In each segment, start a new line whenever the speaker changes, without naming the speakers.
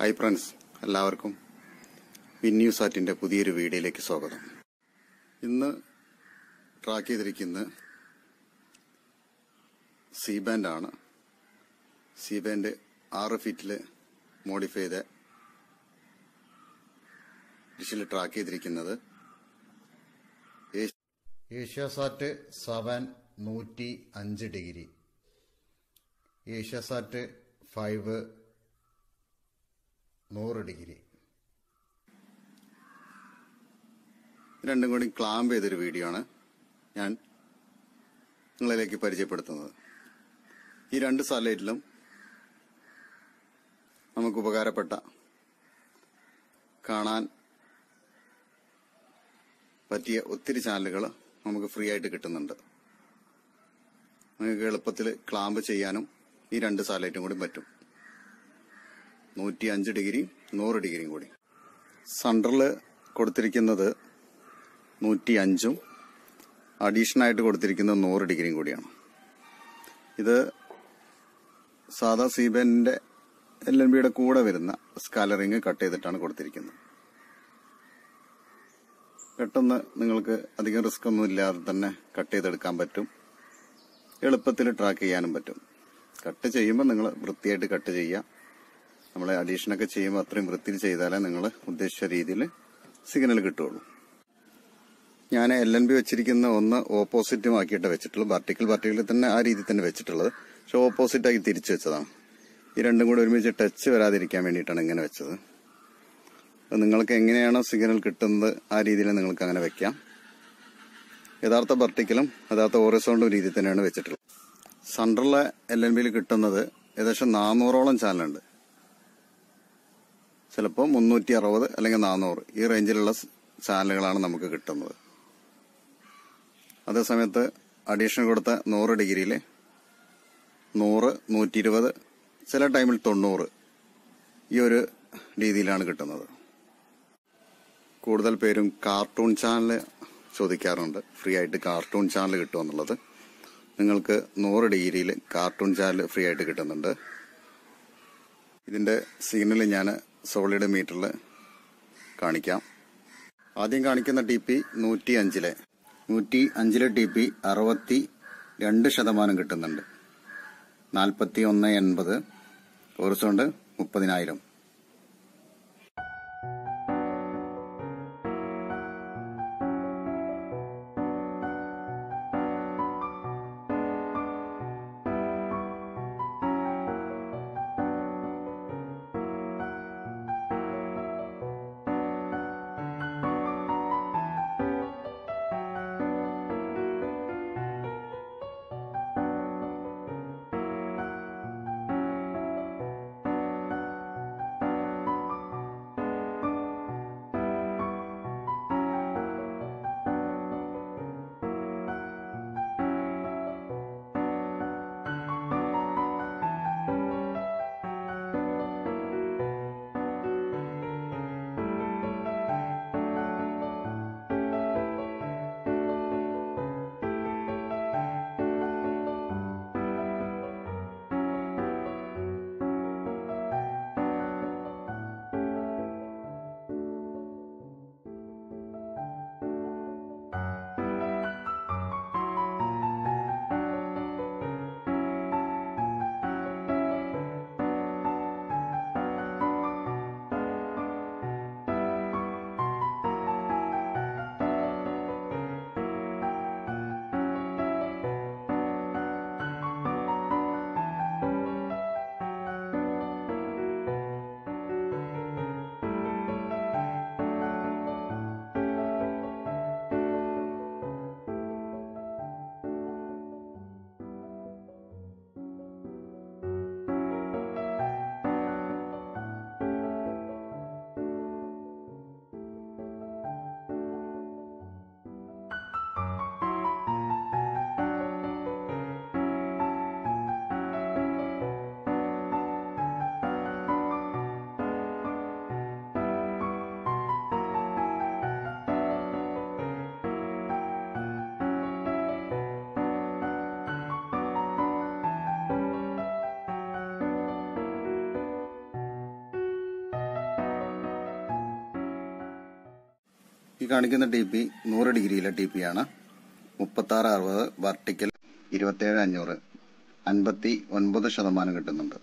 Hi friends, എല്ലാവർക്കും വിന്യൂസാറ്റിൻ്റെ പുതിയൊരു വീഡിയോയിലേക്ക് സ്വാഗതം. ഇന്ന് ട്രാക്ക് ചെയ്തിരിക്കുന്നത് സി ബാൻഡാണ്. സി ബാൻഡ് 6 ഫീറ്റിൽ മോഡിഫൈ ചെയ്ത ഡിഷിൽ ട്രാക്ക് ചെയ്തിരിക്കുന്നത് ഏഷ്യാസാറ്റ് 7 105 ഡിഗ്രി, ഏഷ്യാസാറ്റ് 5 100 ഡിഗ്രി. രണ്ടും കൂടി ക്ലാമ്പ് ചെയ്തൊരു വീഡിയോ ആണ് ഞാൻ നിങ്ങളിലേക്ക് പരിചയപ്പെടുത്തുന്നത്. ഈ 2 സാറ്റലൈറ്റിലും നമുക്ക് ഉപകാരപ്പെട്ട, കാണാൻ പറ്റിയ ഒത്തിരി ചാനലുകൾ നമുക്ക് ഫ്രീ ആയിട്ട് കിട്ടുന്നുണ്ട്. നിങ്ങൾക്ക് എളുപ്പത്തിൽ ക്ലാമ്പ് ചെയ്യാനും ഈ 2 സാറ്റലൈറ്റും കൂടി പറ്റും. 105 ഡിഗ്രി 100 ഡിഗ്രിയും കൂടി. സെൻട്രൽ കൊടുത്തിരിക്കുന്നത് 105ഉം അഡീഷണൽ ആയിട്ട് കൊടുത്തിരിക്കുന്നത് 100 ഡിഗ്രിയും കൂടിയാണ്. ഇത് സാധാ സി ബാൻഡിന്റെ LNBയുടെ കൂടെ വരുന്ന സ്കാലറിങ് കട്ട് ചെയ്തിട്ടാണ് കൊടുത്തിരിക്കുന്നത്. പെട്ടെന്ന് നിങ്ങൾക്ക് അധികം റിസ്ക് ഒന്നും ഇല്ലാതെ തന്നെ കട്ട് ചെയ്തെടുക്കാൻ പറ്റും. എളുപ്പത്തിൽ ട്രാക്ക് ചെയ്യാനും പറ്റും. കട്ട് ചെയ്യുമ്പോൾ നിങ്ങൾ വൃത്തിയായിട്ട് കട്ട് ചെയ്യുക. നമ്മൾ അഡീഷനൊക്കെ ചെയ്യുമ്പോൾ അത്രയും വൃത്തിയിൽ ചെയ്താലേ നിങ്ങൾ ഉദ്ദേശിച്ച രീതിയിൽ സിഗ്നൽ കിട്ടുള്ളൂ. ഞാൻ LNB വെച്ചിരിക്കുന്ന ഒന്ന് ഓപ്പോസിറ്റും ആക്കിയിട്ട് വെച്ചിട്ടുള്ളൂ. വെർട്ടിക്കൽ തന്നെ ആ രീതിയിൽ തന്നെ വെച്ചിട്ടുള്ളത്. പക്ഷെ ഓപ്പോസിറ്റാക്കി തിരിച്ചു വെച്ചതാണ്. ഈ രണ്ടും കൂടെ ഒരുമിച്ച് ടച്ച് വരാതിരിക്കാൻ വേണ്ടിയിട്ടാണ് ഇങ്ങനെ വെച്ചത്. നിങ്ങൾക്ക് എങ്ങനെയാണോ സിഗ്നൽ കിട്ടുന്നത് ആ രീതിയിൽ നിങ്ങൾക്ക് അങ്ങനെ വെക്കാം. യഥാർത്ഥ വെർട്ടിക്കലും യഥാർത്ഥ ഹൊറിസോണ്ടൽ രീതിയിൽ തന്നെയാണ് വെച്ചിട്ടുള്ളത്. സെൻട്രലിലെ LNBയിൽ കിട്ടുന്നത് ഏകദേശം 400ഓളം ചാനലുണ്ട്. ചിലപ്പോൾ 360 അല്ലെങ്കിൽ 400 ഈ റേഞ്ചിലുള്ള ചാനലുകളാണ് നമുക്ക് കിട്ടുന്നത്. അതേസമയത്ത് അഡീഷണൽ കൊടുത്ത 100 ഡിഗ്രിയിൽ 100, 120, ചില ടൈമിൽ 90 ഈ ഒരു രീതിയിലാണ് കിട്ടുന്നത്. കൂടുതൽ പേരും കാർട്ടൂൺ ചാനൽ ചോദിക്കാറുണ്ട്. ഫ്രീ ആയിട്ട് കാർട്ടൂൺ ചാനൽ കിട്ടുമെന്നുള്ളത്. നിങ്ങൾക്ക് 100 ഡിഗ്രിയിൽ കാർട്ടൂൺ ചാനൽ ഫ്രീ ആയിട്ട് കിട്ടുന്നുണ്ട്. ഇതിന്റെ സിഗ്നൽ ഞാൻ സോളിഡ് മീറ്ററിൽ കാണിക്കാം. ആദ്യം കാണിക്കുന്ന TP 105ലെ TP 62% കിട്ടുന്നുണ്ട്. 4180, ഹൊറിസോണ്ട് 30,000. ഈ കാണിക്കുന്ന TP 100 ഡിഗ്രിയിലെ TP ആണ്. 3660 വെർട്ടിക്കൽ 27500 59% കിട്ടുന്നുണ്ട്.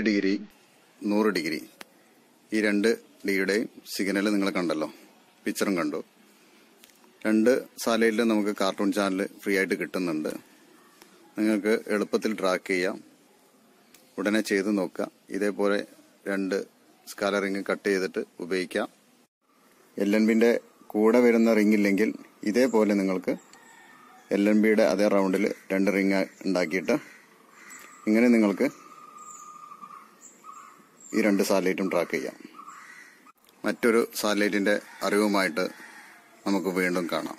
ഡിഗ്രി 100 ഡിഗ്രി ഈ 2 ഡിഗ്രിയുടെയും സിഗ്നൽ നിങ്ങൾ കണ്ടല്ലോ, പിക്ചറും കണ്ടു. 2 സാലയിലും നമുക്ക് കാർട്ടൂൺ ചാനൽ ഫ്രീ ആയിട്ട് കിട്ടുന്നുണ്ട്. നിങ്ങൾക്ക് എളുപ്പത്തിൽ ട്രാക്ക് ചെയ്യാം. ഉടനെ ചെയ്ത് നോക്കുക. ഇതേപോലെ 2 സ്കാലർ റിങ് കട്ട് ചെയ്തിട്ട് ഉപയോഗിക്കാം. LNBന്റെ കൂടെ വരുന്ന റിങ് ഇല്ലെങ്കിൽ ഇതേപോലെ നിങ്ങൾക്ക് LNBയുടെ അതേ റൗണ്ടിൽ 2 റിങ് ഉണ്ടാക്കിയിട്ട് ഇങ്ങനെ നിങ്ങൾക്ക് ഈ 2 സാറ്റലൈറ്റും ട്രാക്ക് ചെയ്യാം. മറ്റൊരു സാറ്റലൈറ്റിന്റെ അറിവുമായിട്ട് നമുക്ക് വീണ്ടും കാണാം.